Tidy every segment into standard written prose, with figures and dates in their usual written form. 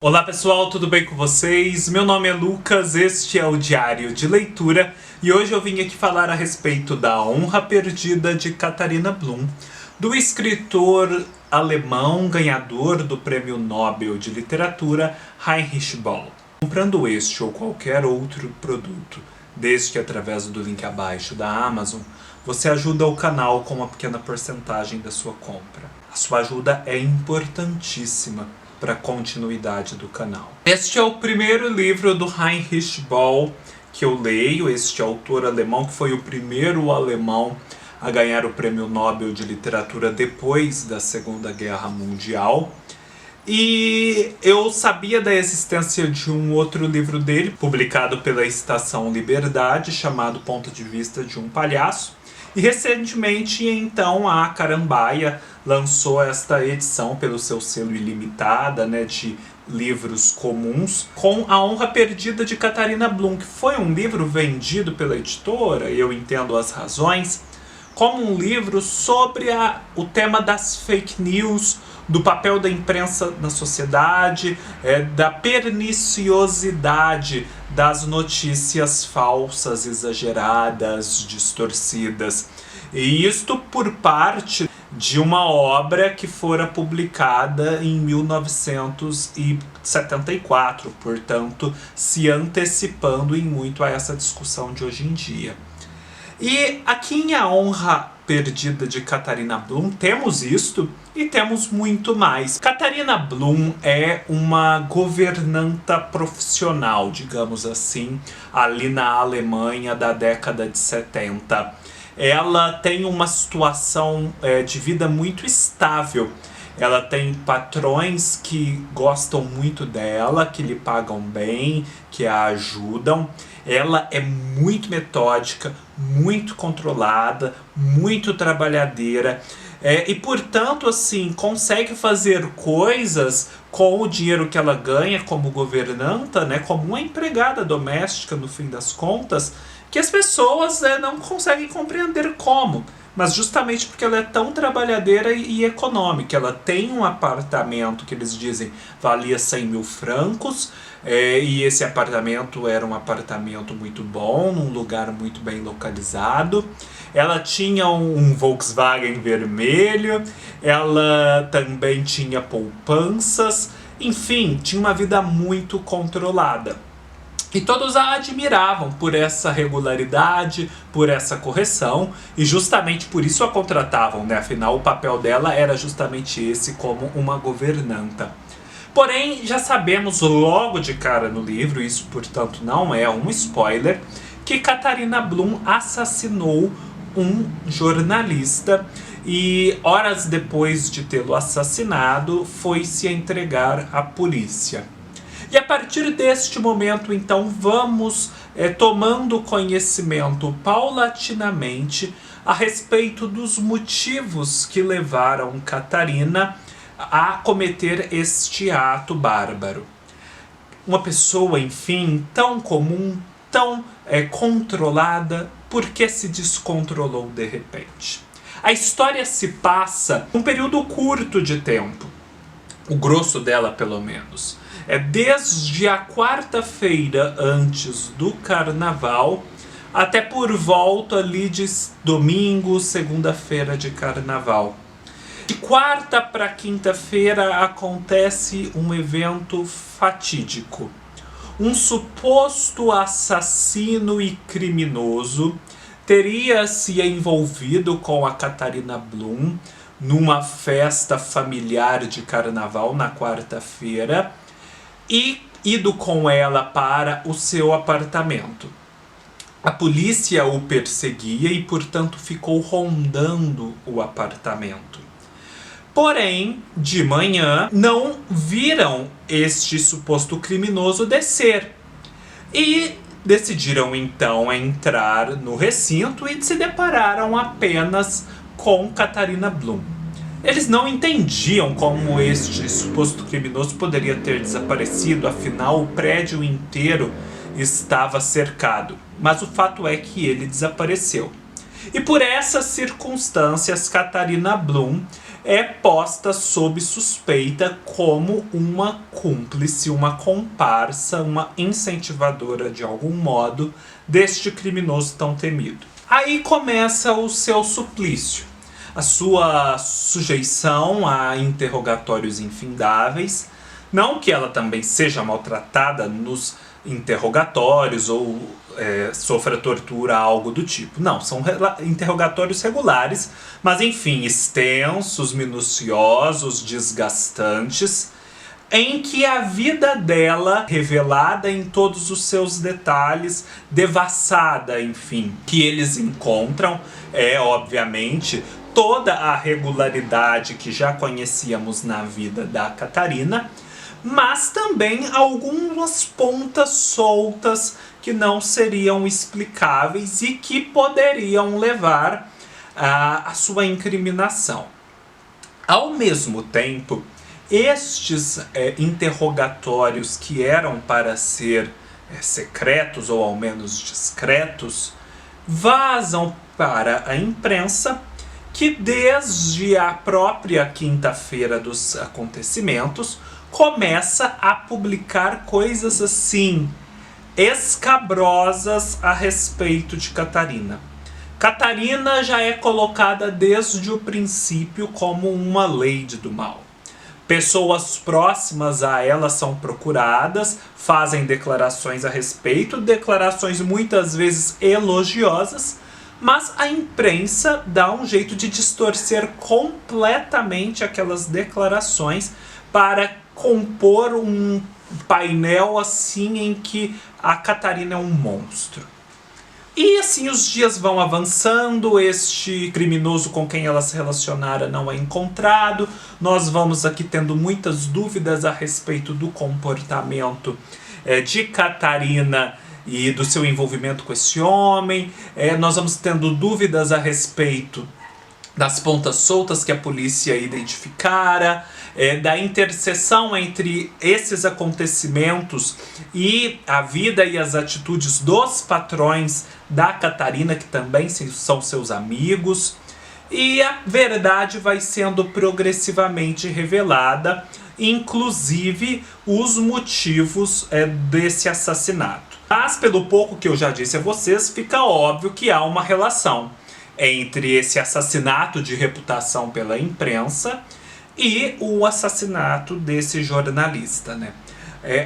Olá pessoal, tudo bem com vocês? Meu nome é Lucas, este é o Diário de Leitura e hoje eu vim aqui falar a respeito da Honra Perdida de Katharina Blum, do escritor alemão ganhador do Prêmio Nobel de Literatura Heinrich Böll. Comprando este ou qualquer outro produto, desde que através do link abaixo da Amazon, você ajuda o canal com uma pequena porcentagem da sua compra. A sua ajuda é importantíssima para a continuidade do canal. Este é o primeiro livro do Heinrich Böll que eu leio, este autor alemão que foi o primeiro alemão a ganhar o Prêmio Nobel de Literatura depois da Segunda Guerra Mundial. E eu sabia da existência de um outro livro dele, publicado pela Estação Liberdade, chamado Ponto de Vista de um Palhaço. E recentemente, então, a Carambaia lançou esta edição pelo seu selo Ilimitada, de livros comuns, com A Honra Perdida de Katharina Blum, que foi um livro vendido pela editora, eu entendo as razões, como um livro sobre o tema das fake news, do papel da imprensa na sociedade, da perniciosidade das notícias falsas, exageradas, distorcidas. E isto por parte de uma obra que fora publicada em 1974, portanto, se antecipando em muito a essa discussão de hoje em dia. E aqui em A Honra Perdida de Katharina Blum temos isto e temos muito mais. Katharina Blum é uma governanta profissional, digamos assim, ali na Alemanha da década de 70. Ela tem uma situação de vida muito estável. Ela tem patrões que gostam muito dela, que lhe pagam bem, que a ajudam. Ela é muito metódica, muito controlada, muito trabalhadeira e, portanto, assim, consegue fazer coisas com o dinheiro que ela ganha como governanta, como uma empregada doméstica, no fim das contas, que as pessoas não conseguem compreender como. Mas justamente porque ela é tão trabalhadeira e econômica. Ela tem um apartamento que eles dizem valia 100 mil francos, e esse apartamento era um apartamento muito bom, num lugar muito bem localizado. Ela tinha um Volkswagen vermelho, ela também tinha poupanças, enfim, tinha uma vida muito controlada. E todos a admiravam por essa regularidade, por essa correção, e justamente por isso a contratavam, Afinal, o papel dela era justamente esse, como uma governanta. Porém, já sabemos logo de cara no livro, isso portanto não é um spoiler, que Katharina Blum assassinou um jornalista e horas depois de tê-lo assassinado, foi se entregar à polícia. E a partir deste momento, então, vamos tomando conhecimento paulatinamente a respeito dos motivos que levaram Katharina a cometer este ato bárbaro. Uma pessoa, enfim, tão comum, tão controlada, por que se descontrolou de repente? A história se passa um período curto de tempo, o grosso dela pelo menos. Desde a quarta-feira antes do carnaval até por volta ali de domingo, segunda-feira de carnaval. De quarta para quinta-feira acontece um evento fatídico. Um suposto assassino e criminoso teria se envolvido com a Katharina Blum numa festa familiar de carnaval na quarta-feira e ido com ela para o seu apartamento. A polícia o perseguia e, portanto, ficou rondando o apartamento. Porém, de manhã, não viram este suposto criminoso descer. E decidiram, então, entrar no recinto e se depararam apenas com Katharina Blum. Eles não entendiam como este suposto criminoso poderia ter desaparecido, afinal o prédio inteiro estava cercado. Mas o fato é que ele desapareceu. E por essas circunstâncias, Katharina Blum é posta sob suspeita como uma cúmplice, uma comparsa, uma incentivadora de algum modo deste criminoso tão temido. Aí começa o seu suplício, a sua sujeição a interrogatórios infindáveis, não que ela também seja maltratada nos interrogatórios ou sofra tortura, algo do tipo. Não, são interrogatórios regulares, mas enfim, extensos, minuciosos, desgastantes, em que a vida dela, revelada em todos os seus detalhes, devassada, enfim, que eles encontram, obviamente, toda a regularidade que já conhecíamos na vida da Catarina, mas também algumas pontas soltas que não seriam explicáveis e que poderiam levar à sua incriminação. Ao mesmo tempo, estes interrogatórios que eram para ser secretos ou ao menos discretos, vazam para a imprensa, que desde a própria quinta-feira dos acontecimentos começa a publicar coisas assim, escabrosas a respeito de Catarina. Catarina já é colocada desde o princípio como uma lady do mal. Pessoas próximas a ela são procuradas, fazem declarações a respeito, declarações muitas vezes elogiosas, mas a imprensa dá um jeito de distorcer completamente aquelas declarações para compor um painel assim em que a Catarina é um monstro. E assim os dias vão avançando, este criminoso com quem ela se relacionara não é encontrado, nós vamos aqui tendo muitas dúvidas a respeito do comportamento de Catarina e do seu envolvimento com esse homem, nós vamos tendo dúvidas a respeito das pontas soltas que a polícia identificara, da interseção entre esses acontecimentos e a vida e as atitudes dos patrões da Catarina, que também são seus amigos, e a verdade vai sendo progressivamente revelada, inclusive os motivos desse assassinato. Mas pelo pouco que eu já disse a vocês, fica óbvio que há uma relação entre esse assassinato de reputação pela imprensa e o assassinato desse jornalista, né?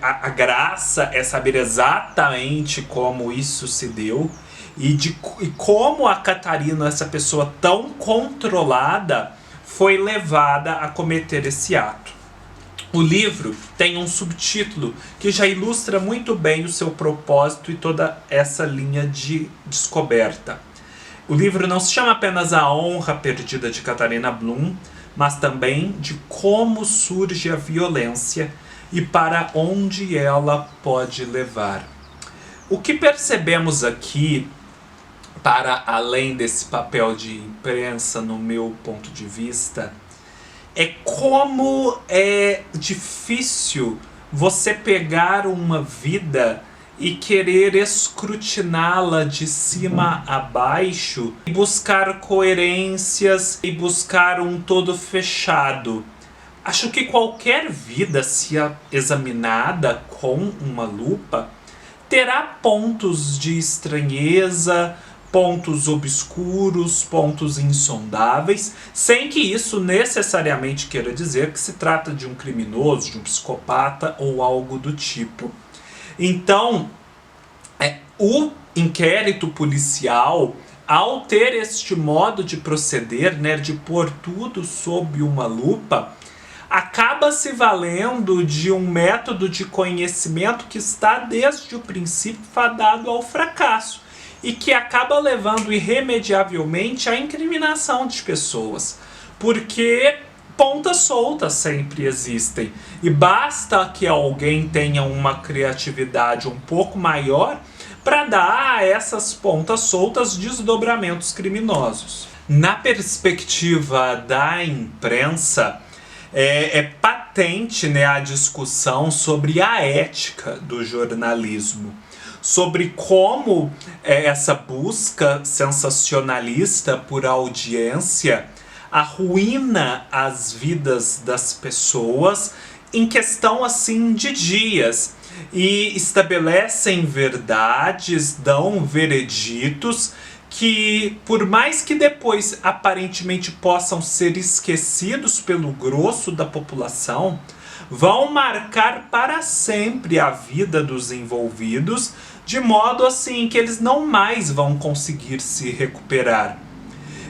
A graça é saber exatamente como isso se deu e como a Catarina, essa pessoa tão controlada, foi levada a cometer esse ato. O livro tem um subtítulo que já ilustra muito bem o seu propósito e toda essa linha de descoberta. O livro não se chama apenas A Honra Perdida de Catarina Blum, mas também de como surge a violência e para onde ela pode levar. O que percebemos aqui, para além desse papel de imprensa, no meu ponto de vista, é como é difícil você pegar uma vida e querer escrutiná-la de cima a baixo e buscar coerências e buscar um todo fechado. Acho que qualquer vida, se examinada com uma lupa, terá pontos de estranheza, pontos obscuros, pontos insondáveis, sem que isso necessariamente queira dizer que se trata de um criminoso, de um psicopata ou algo do tipo. Então, o inquérito policial, ao ter este modo de proceder, né, de pôr tudo sob uma lupa, acaba se valendo de um método de conhecimento que está desde o princípio fadado ao fracasso e que acaba levando irremediavelmente à incriminação de pessoas, porque pontas soltas sempre existem e basta que alguém tenha uma criatividade um pouco maior para dar a essas pontas soltas desdobramentos criminosos. Na perspectiva da imprensa, é patente, né, a discussão sobre a ética do jornalismo, sobre como essa busca sensacionalista por audiência arruína as vidas das pessoas em questão assim de dias e estabelecem verdades, dão vereditos que, por mais que depois aparentemente possam ser esquecidos pelo grosso da população, vão marcar para sempre a vida dos envolvidos, de modo assim que eles não mais vão conseguir se recuperar.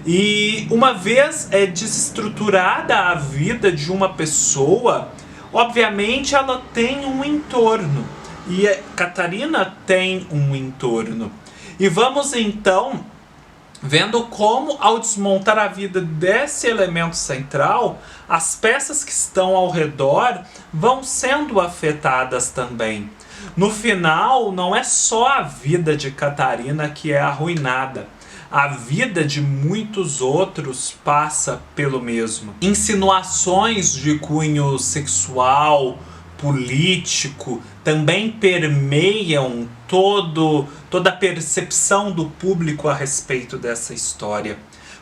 E uma vez desestruturada a vida de uma pessoa, obviamente ela tem um entorno. E a Catarina tem um entorno. E vamos então vendo como, ao desmontar a vida desse elemento central, as peças que estão ao redor vão sendo afetadas também. No final, não é só a vida de Catarina que é arruinada. A vida de muitos outros passa pelo mesmo. Insinuações de cunho sexual, político, também permeiam toda a percepção do público a respeito dessa história.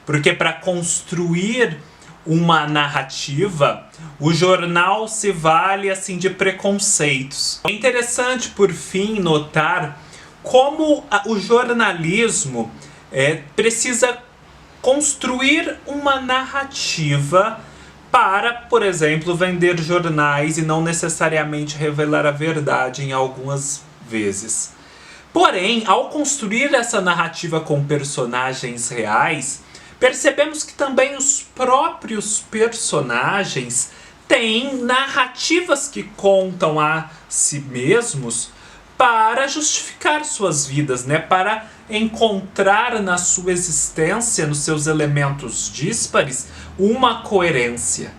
Porque para construir uma narrativa, o jornal se vale assim de preconceitos. É interessante, por fim, notar como o jornalismo precisa construir uma narrativa para, por exemplo, vender jornais e não necessariamente revelar a verdade em algumas vezes. Porém, ao construir essa narrativa com personagens reais, percebemos que também os próprios personagens têm narrativas que contam a si mesmos para justificar suas vidas, para encontrar na sua existência, nos seus elementos díspares, uma coerência.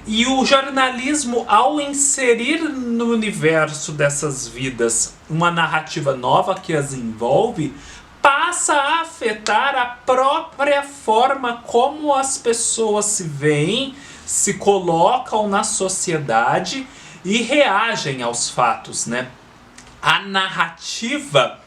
E o jornalismo, ao inserir no universo dessas vidas uma narrativa nova que as envolve, passa a afetar a própria forma como as pessoas se veem, se colocam na sociedade e reagem aos fatos, A narrativa,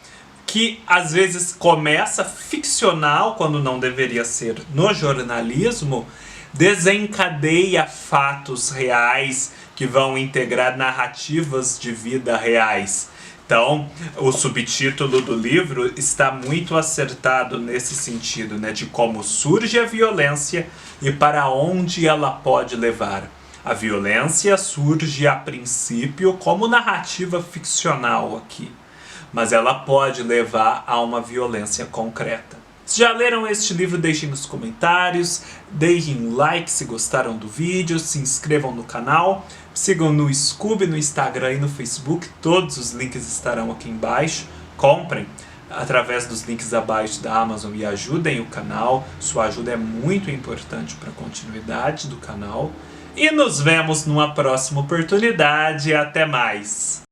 que às vezes começa ficcional, quando não deveria ser no jornalismo, desencadeia fatos reais que vão integrar narrativas de vida reais. Então, o subtítulo do livro está muito acertado nesse sentido, de como surge a violência e para onde ela pode levar. A violência surge a princípio como narrativa ficcional aqui, mas ela pode levar a uma violência concreta. Se já leram este livro, deixem nos comentários, deixem like se gostaram do vídeo, se inscrevam no canal, sigam no Scoob, no Instagram e no Facebook, todos os links estarão aqui embaixo. Comprem através dos links abaixo da Amazon e ajudem o canal, sua ajuda é muito importante para a continuidade do canal. E nos vemos numa próxima oportunidade. Até mais!